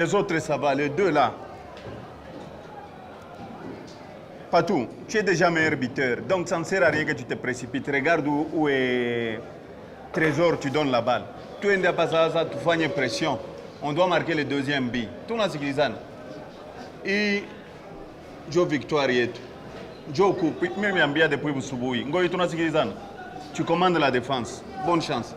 Les autres, ça va, les deux là. Patou, tu es déjà meilleur buteur, donc ça ne sert à rien que tu te précipites. Regarde où est Trésor, tu donnes la balle. Tu es pas ça, tu fais une pression. On doit marquer le deuxième but. Tout le monde et Joe Victoire Joe Coupe, même si bien depuis vous subouez. Tu commandes la défense. Bonne chance.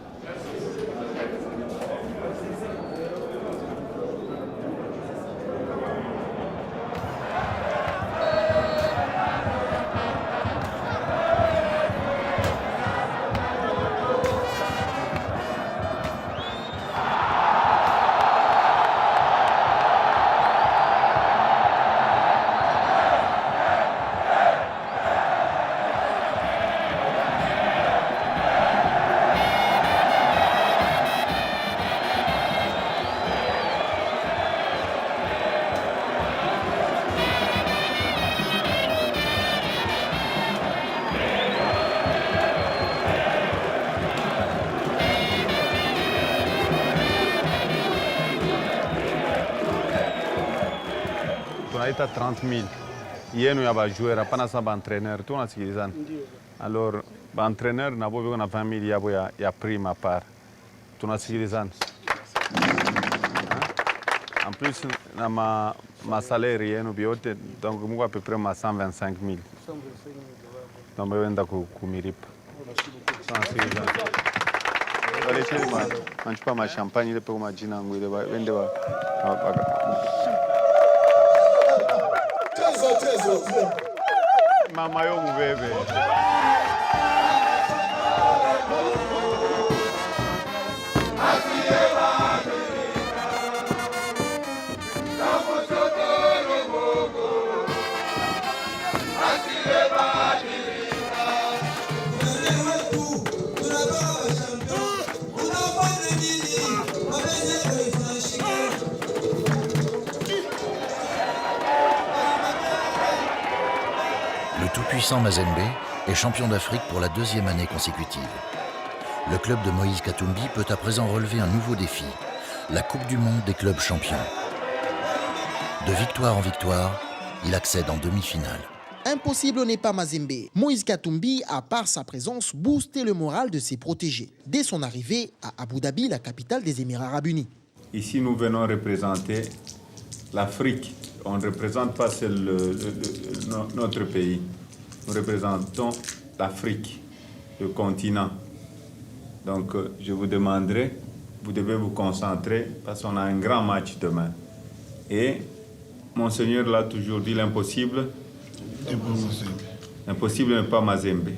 Tunaita 30 000 yenu ya bajuer hapana sa baentraîneur tunasikilizana. Alors baentraîneur nabo biko na 20 000 yabo ya prime à part tunasikilizana. En plus na ma salaire yenu biote donc muko à peu près ma 125 000. Donc wenda kumiripa. Tunasikilizana. Wale chema manchupa ma champagne ile pe majina ngwile wende wa Mama yo bébé. Le tout-puissant Mazembe est champion d'Afrique pour la deuxième année consécutive. Le club de Moïse Katumbi peut à présent relever un nouveau défi, la Coupe du Monde des clubs champions. De victoire en victoire, il accède en demi-finale. Impossible n'est pas Mazembe. Moïse Katumbi a, par sa présence, boosté le moral de ses protégés dès son arrivée à Abu Dhabi, la capitale des Émirats arabes unis. Ici, nous venons représenter l'Afrique. On ne représente pas notre pays. Nous représentons l'Afrique, le continent. Donc, je vous demanderai, vous devez vous concentrer parce qu'on a un grand match demain. Et Monseigneur l'a toujours dit, l'impossible. Impossible n'est pas Mazembe.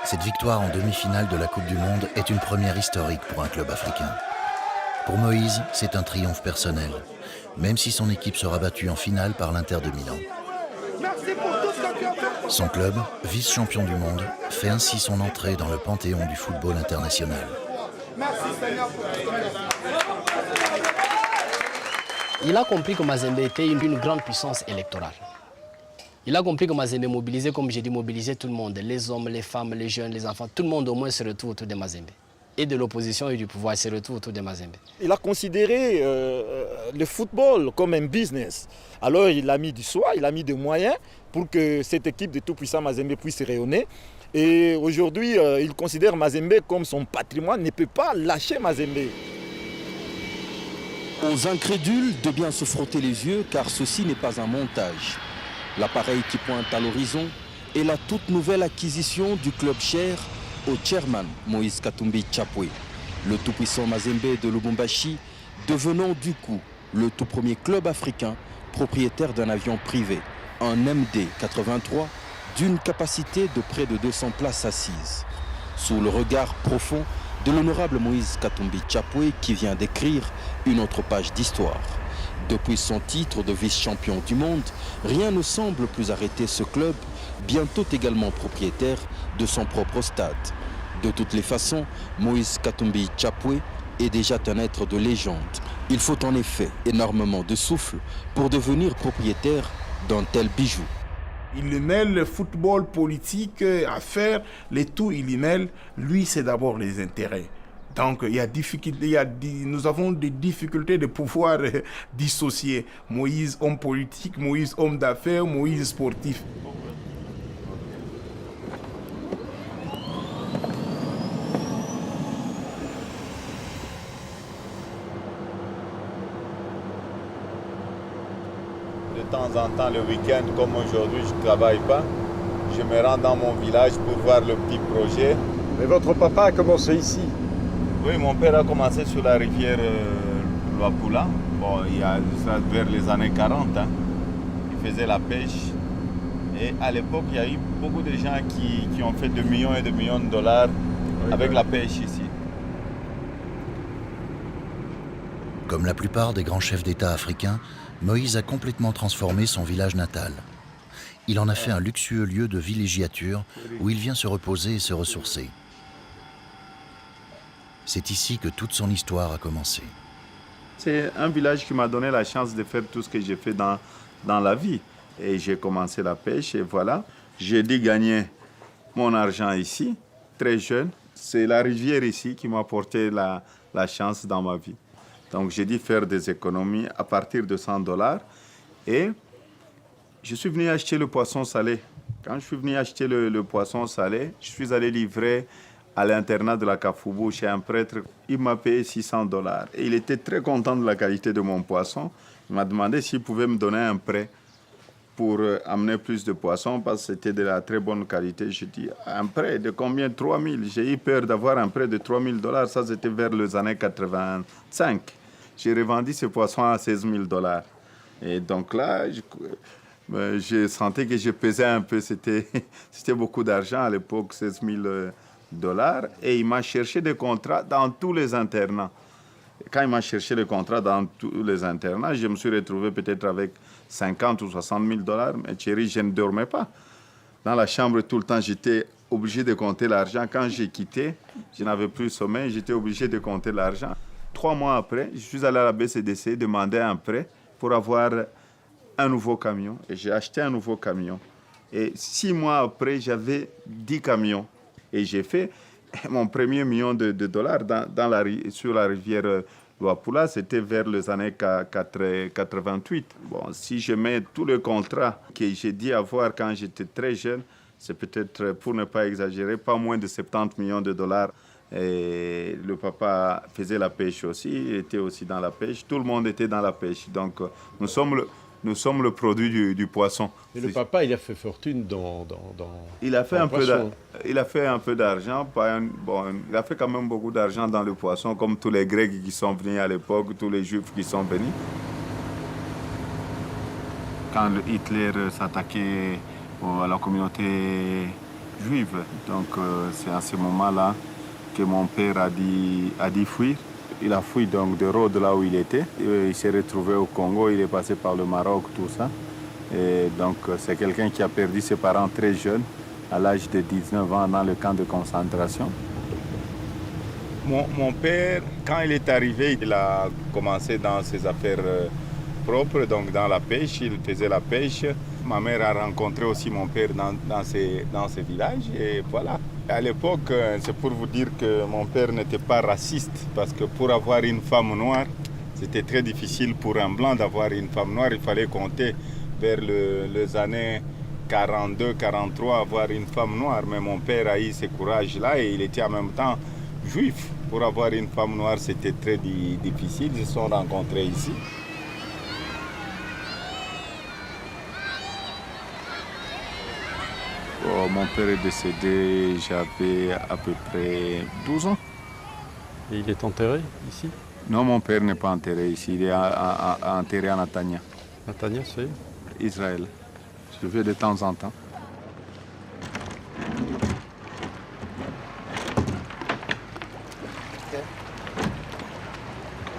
Cette victoire en demi-finale de la Coupe du Monde est une première historique pour un club africain. Pour Moïse, c'est un triomphe personnel, même si son équipe sera battue en finale par l'Inter de Milan. Son club, vice-champion du monde, fait ainsi son entrée dans le panthéon du football international. Il a compris que Mazembe était une grande puissance électorale. Il a compris que Mazembe mobilisait, comme j'ai dit, mobilisait tout le monde, les hommes, les femmes, les jeunes, les enfants, tout le monde au moins se retrouve autour de Mazembe. Et de l'opposition et du pouvoir se retrouve autour de Mazembe. Il a considéré le football comme un business. Alors il a mis du soi, il a mis des moyens pour que cette équipe de tout-puissant Mazembe puisse rayonner. Et aujourd'hui, il considère Mazembe comme son patrimoine, ne peut pas lâcher Mazembe. Aux incrédules de bien se frotter les yeux car ceci n'est pas un montage. L'appareil qui pointe à l'horizon est la toute nouvelle acquisition du club cher au chairman Moïse Katumbi Chapwe. Le tout-puissant Mazembe de Lubumbashi devenant du coup le tout premier club africain propriétaire d'un avion privé, un MD-83 d'une capacité de près de 200 places assises. Sous le regard profond de l'honorable Moïse Katumbi Tchapoué qui vient d'écrire une autre page d'histoire. Depuis son titre de vice-champion du monde, rien ne semble plus arrêter ce club, bientôt également propriétaire de son propre stade. De toutes les façons, Moïse Katumbi Tchapoué est déjà un être de légende. Il faut en effet énormément de souffle pour devenir propriétaire d'un tel bijou. Il mêle le football politique, affaires, les tout, il mêle. Lui, c'est d'abord les intérêts. Donc, nous avons des difficultés de pouvoir dissocier Moïse, homme politique, Moïse, homme d'affaires, Moïse, sportif. De temps en temps, le week-end, comme aujourd'hui, je ne travaille pas. Je me rends dans mon village pour voir le petit projet. Mais votre papa a commencé ici? Oui, mon père a commencé sur la rivière Luapula. Bon, il y a ça vers les années 40. Hein. Il faisait la pêche. Et à l'époque, il y a eu beaucoup de gens qui ont fait de millions et de millions de dollars avec la pêche ici. Comme la plupart des grands chefs d'État africains, Moïse a complètement transformé son village natal. Il en a fait un luxueux lieu de villégiature où il vient se reposer et se ressourcer. C'est ici que toute son histoire a commencé. C'est un village qui m'a donné la chance de faire tout ce que j'ai fait dans la vie. Et j'ai commencé la pêche et voilà. J'ai dû gagner mon argent ici, très jeune. C'est la rivière ici qui m'a apporté la chance dans ma vie. Donc j'ai dû faire des économies à partir de $100 et je suis venu acheter le poisson salé. Quand je suis venu acheter le poisson salé, je suis allé livrer à l'internat de la Kafoubou chez un prêtre. Il m'a payé $600 et il était très content de la qualité de mon poisson. Il m'a demandé s'il pouvait me donner un prêt pour amener plus de poissons parce que c'était de la très bonne qualité. Je dis, un prêt de combien? 3 000. J'ai eu peur d'avoir un prêt de $3 000. Ça, c'était vers les années 85. J'ai revendu ce poisson à $16 000. Et donc là, j'ai senti que je pesais un peu. C'était beaucoup d'argent à l'époque, $16 000. Et il m'a cherché des contrats dans tous les internats. Quand il m'a cherché des contrats dans tous les internats, je me suis retrouvé peut-être avec $50 ou $60 000. Mais chérie, je ne dormais pas. Dans la chambre, tout le temps, j'étais obligé de compter l'argent. Quand j'ai quitté, je n'avais plus sommeil, j'étais obligé de compter l'argent. 3 mois après, je suis allé à la BCDC demander un prêt pour avoir un nouveau camion. Et j'ai acheté un nouveau camion. Et 6 mois après, j'avais 10 camions. Et j'ai fait mon premier million de dollars sur la rivière Luapula. C'était vers les années 88. Bon, si je mets tous les contrats que j'ai dû avoir quand j'étais très jeune, c'est peut-être, pour ne pas exagérer, pas moins de $70 millions. Et le papa faisait la pêche aussi, il était aussi dans la pêche. Tout le monde était dans la pêche. Donc, nous sommes le produit du poisson. Et le papa, il a fait fortune il a fait un peu d'argent. Il a fait quand même beaucoup d'argent dans le poisson, comme tous les Grecs qui sont venus à l'époque, tous les Juifs qui sont venus. Quand Hitler s'attaquait à la communauté juive, donc c'est à ce moment-là que mon père a dit fuir. Il a fui donc de Rhodes, là où il était. Il s'est retrouvé au Congo, il est passé par le Maroc, tout ça. Et donc c'est quelqu'un qui a perdu ses parents très jeunes, à l'âge de 19 ans, dans le camp de concentration. Mon père, quand il est arrivé, il a commencé dans ses affaires propres, donc dans la pêche, il faisait la pêche. Ma mère a rencontré aussi mon père dans ces villages et voilà. À l'époque, c'est pour vous dire que mon père n'était pas raciste parce que pour avoir une femme noire, c'était très difficile pour un blanc d'avoir une femme noire. Il fallait compter vers les années 42, 43, avoir une femme noire. Mais mon père a eu ce courage-là et il était en même temps juif. Pour avoir une femme noire, c'était très difficile. Ils se sont rencontrés ici. Mon père est décédé, j'avais à peu près 12 ans. Et il est enterré ici? Non, mon père n'est pas enterré ici, il est enterré à Netanya, Netanya, c'est Israël. Je vais de temps en temps. Okay.